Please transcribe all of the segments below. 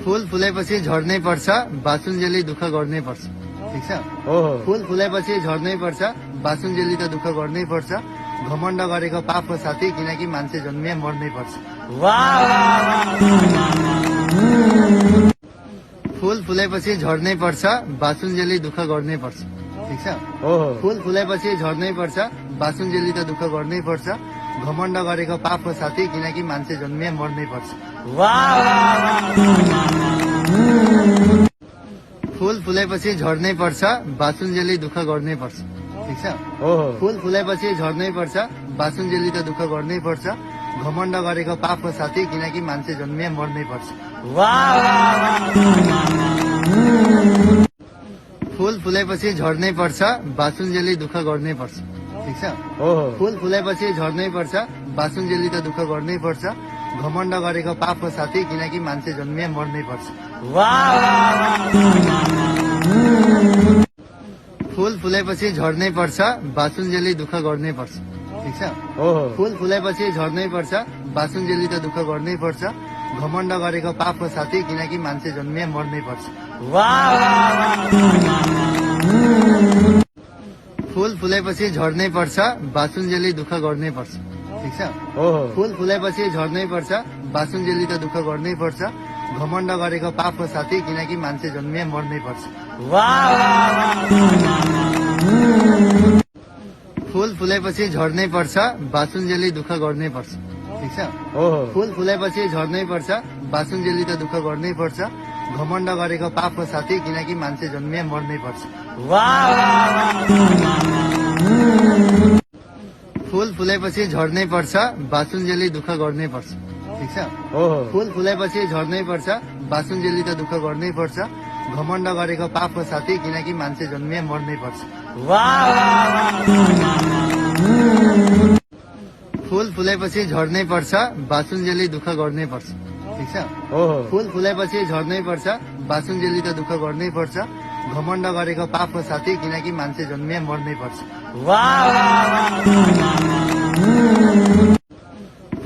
फूल फुलेपछि झर्नै पर्छ, बासुन्जेली दुःख गर्नै पर्छ। ठिक छ। फूल फुलेपछि झर्नै पर्छ, बासुन्जेली त दुःख गर्नै पर्छ। घमण्ड गरेको पाप हो साथी, किनकि मान्छे जन्मिए मर्नै पर्छ। फूल फुलेपछि झर्नै पर्छ, बासुन्जेली दुःख गर्नै पर्छ। ठिक छ। फूल फुलेपछि झर्नै पर्छ, बासुन्जेली त दुःख गर्नै पर्छ। घमण्ड गरेको पाप हो साथी, किनकि मान्छे जन्मिए मर्नै पर्छ। फूल फुलेपछि झर्नै पर्छ, बासुन्जेली दुःख गर्नै पर्छ। ठिक छ। फूल फुलेपछि झर्नै पर्छ, बासुन्जेली त दुःख गर्नै पर्छ। घमण्ड गरेको पाप हो साथी, किनकि मान्छे जन्मिए मर्नै पर्छ। फूल फुलेपछि झर्नै पर्छ, बासुन्जेली दुःख गर्नै पर्छ। ठिक छ। फूल फुलेपछि झर्नै पर्छ, बासुन्जेली त दुःख गर्नै पर्छ। घमण्ड गरेको पाप हो साथी, किनकि मान्छे जन्मिए मर्नै पर्छ। फूल फुलेपछि झर्नै पर्छ, बासुन्जेली दुःख गर्नै पर्छ। ठिक छ। फूल फुलेपछि झर्नै पर्छ, बासुन्जेली त दुःख गर्नै पर्छ। घमण्ड गरेको पाप हो साथी, किनकि मान्छे जन्मिए मर्नै पर्छ। फूल फुलेपछि झर्नै पर्छ, बासुन्जेली दुःख गर्नै पर्छ। ठिक छ। फूल फुलेपछि झर्नै पर्छ, बासुन्जेली त दुःख गर्नै पर्छ। घमण्ड गरेको पाप हो साथी, किनकि मान्छे जन्मिए मर्नै पर्छ। फूल फुलेपछि झर्नै पर्छ, बासुन्जेली दुःख गर्नै पर्छ। ठिक छ। फूल फुलेपछि झर्नै पर्छ, बासुन्जेली त दुःख गर्नै पर्छ। घमण्ड गरेको पाप हो साथी, किनकि मान्छे जन्मिए मर्नै पर्छ। फूल फुलेपछि झर्नै पर्छ, बासुन्जेली दुःख गर्नै पर्छ। ठिक छ। फूल फुलेपछि झर्नै पर्छ, बासुन्जेली त दुःख गर्नै पर्छ। घमण्ड गरेको पाप हो साथी, किनकि मान्छे जन्मिए मर्नै पर्छ। फूल फुलेपछि झर्नै पर्छ, बासुन्जेली दुःख गर्नै पर्छ। ठिक छ। फूल फुलेपछि झर्नै पर्छ, बासुन्जेली त दुःख गर्नै पर्छ। घमण्ड गरेको पाप हो साथी, किनकि मान्छे जन्मिए मर्नै पर्छ।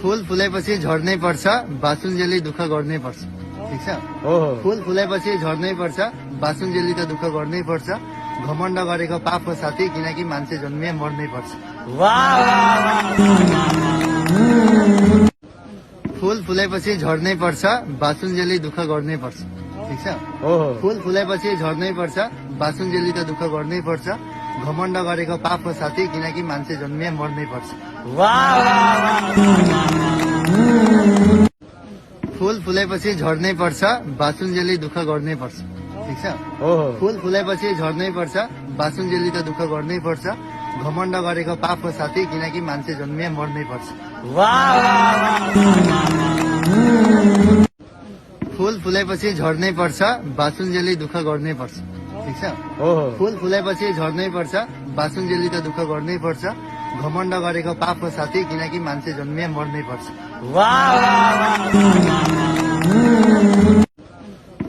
फूल फुलेपछि झर्नै पर्छ, बासुन्जेली दुःख गर्नै पर्छ। ठिक छ। फूल फुलेपछि झर्नै पर्छ, बासुन्जेली त दुःख गर्नै पर्छ। घमण्ड गरेको पाप हो साथी, किनकि मान्छे जन्मिए मर्नै पर्छ। फूल फुलेपछि झर्नै पर्छ, बासुन्जेली दुःख गर्नै पर्छ। ठिक छ। फूल फुलेपछि झर्नै पर्छ, बासुन्जेली त दुःख गर्नै पर्छ। घमण्ड गरेको पाप हो साथी, किनकि मान्छे जन्मिए मर्नै पर्छ। फूल फुलेपछि झर्नै पर्छ, बासुन्जेली दुःख गर्नै पर्छ। ठिक छ। फूल फुलेपछि झर्नै पर्छ, बासुन्जेली त दुःख गर्नै पर्छ। घमण्ड गरेको पाप हो साथी, किनकि मान्छे जन्मिए मर्नै पर्छ। फूल फुलेपछि झर्नै पर्छ, बासुन्जेली दुःख गर्नै पर्छ। ठिक छ। फूल फुलेपछि झर्नै पर्छ, बासुन्जेली त दुःख गर्नै पर्छ। घमण्ड गरेको पाप हो साथी, किनकि मान्छे जन्मिए मर्नै पर्छ।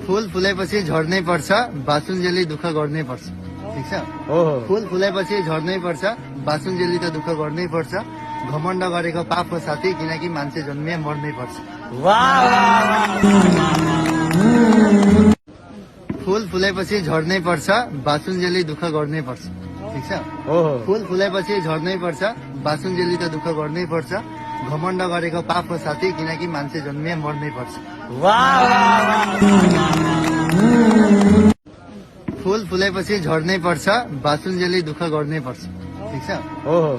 फूल फुलेपछि झर्नै पर्छ, बासुन्जेली दुःख गर्नै पर्छ। ठिक छ। फूल फुलेपछि झर्नै पर्छ, बासुन्जेली त दुःख गर्नै पर्छ। घमण्ड गरेको पाप हो साथी, किनकि मान्छे जन्मिए मर्नै पर्छ। फूल फुलेपछि झर्नै पर्छ, बासुन्जेली दुःख गर्नै पर्छ। ठिक छ। फूल फुलेपछि झर्नै पर्छ, बासुन्जेली त दुःख गर्नै पर्छ। घमण्ड गरेको पाप हो साथी, किनकि मान्छे जन्मिए मर्नै पर्छ। फूल फुलेपछि झर्नै पर्छ, बासुन्जेली दुःख गर्नै पर्छ। ठिक छ।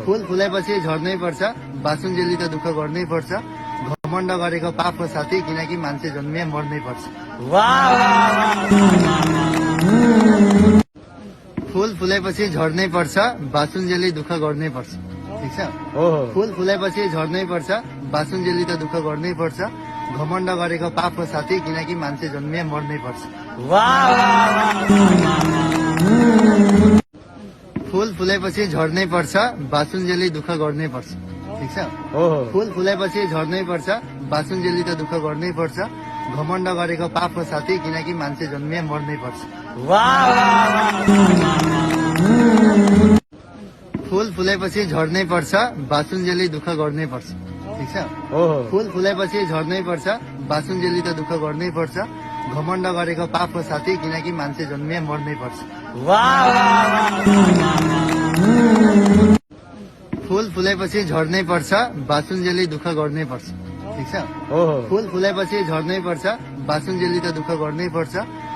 फूल फुलेपछि झर्नै पर्छ, बासुन्जेली त दुःख गर्नै पर्छ। घमण्ड गरेको पाप हो साथी, किनकि मान्छे जन्मिए मर्नै पर्छ। फूल फुलेपछि झर्नै पर्छ, बासुन्जेली दुःख गर्नै पर्छ। ठिक छ। फूल फुलेपछि झर्नै पर्छ, बासुन्जेली त दुःख गर्नै पर्छ। घमण्ड गरेको पाप हो साथी, किनकि मान्छे जन्मिए मर्नै पर्छ। फूल फुलेपछि झर्नै पर्छ, बासुन्जेली दुःख गर्नै पर्छ। ठिक छ। फूल फुलेपछि झर्नै पर्छ, बासुन्जेली त दुःख गर्नै पर्छ। घमण्ड गरेको पाप हो साथी, किनकि मान्छे जन्मिए मर्नै पर्छ। फूल फुलेपछि झर्नै पर्छ, बासुन्जेली दुःख गर्नै पर्छ। ठिक छ। फूल फुलेपछि झर्नै पर्छ, बासुन्जेली त दुःख गर्नै पर्छ। घमण्ड गरेको पाप हो साथी, किनकि मान्छे जन्मिए मर्नै पर्छ। फुल फुलेपछि झर्नै पर्छ, बासुन्जेली दुःख गर्नै पर्छ। ठिक छ। फुल फुलेपछि झर्नै पर्छ, बासुन्जेली त दुःख गर्नै पर्छ।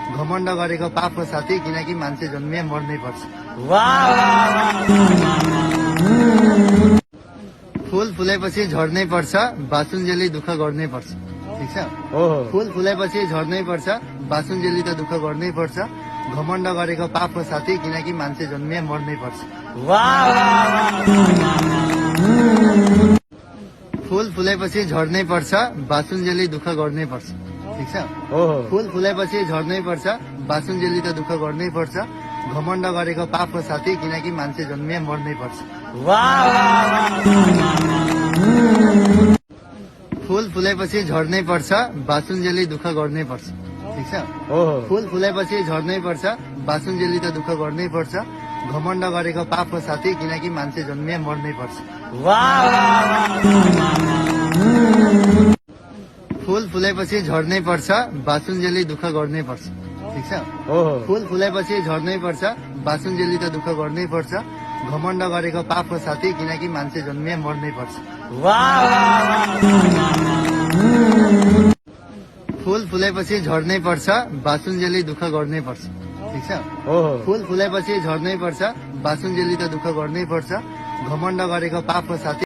घमण्ड गरेको पाप हो साथी, किनकि मान्छे जन्मिए मर्नै पर्छ। फुल फुलेपछि झर्नै पर्छ, बासुन्जेली दुःख गर्नै पर्छ। ठिक छ। फुल फुलेपछि झर्नै पर्छ, बासुन्जेली त दुःख गर्नै पर्छ। घमण्ड गरेको पाप हो साथी, किनकि मान्छे जन्मिए मर्नै पर्छ। फुल फुलेपछि झर्नै पर्छ, बासुन्जेली दुःख गर्नै पर्छ। ठिक छ। फुल फुलेपछि झर्नै पर्छ, बासुन्जेली त दुःख गर्नै पर्छ। घमण्ड गरेको पाप हो साथी, किनकि मान्छे जन्मिए मर्नै पर्छ। फुल फुलेपछि झर्नै पर्छ, बासुन्जेली दुःख गर्नै पर्छ। ठिक छ। फुल फुलेपछि झर्नै पर्छ, बासुन्जेली त दुःख गर्नै पर्छ। घमण्ड गरेको पाप हो साथी, किनकि मान्छे जन्मिए मर्नै पर्छ। फुल फुलेपछि झर्नै पर्छ, बासुन्जेली दुःख गर्नै पर्छ। ठिक छ। फुल फुलेपछि झर्नै पर्छ, बासुन्जेली त दुःख गर्नै पर्छ। घमण्ड गरेको पाप हो साथी, किनकि मान्छे जन्मिए मर्नै पर्छ। फुल फुलेपछि झर्नै पर्छ, बासुन्जेली दुःख गर्नै पर्छ। ठिक छ। फुल फुलेपछि झर्नै पर्छ, बासुन्जेली त दुःख गर्नै पर्छ। घमण्ड गरेको पाप हो साथी।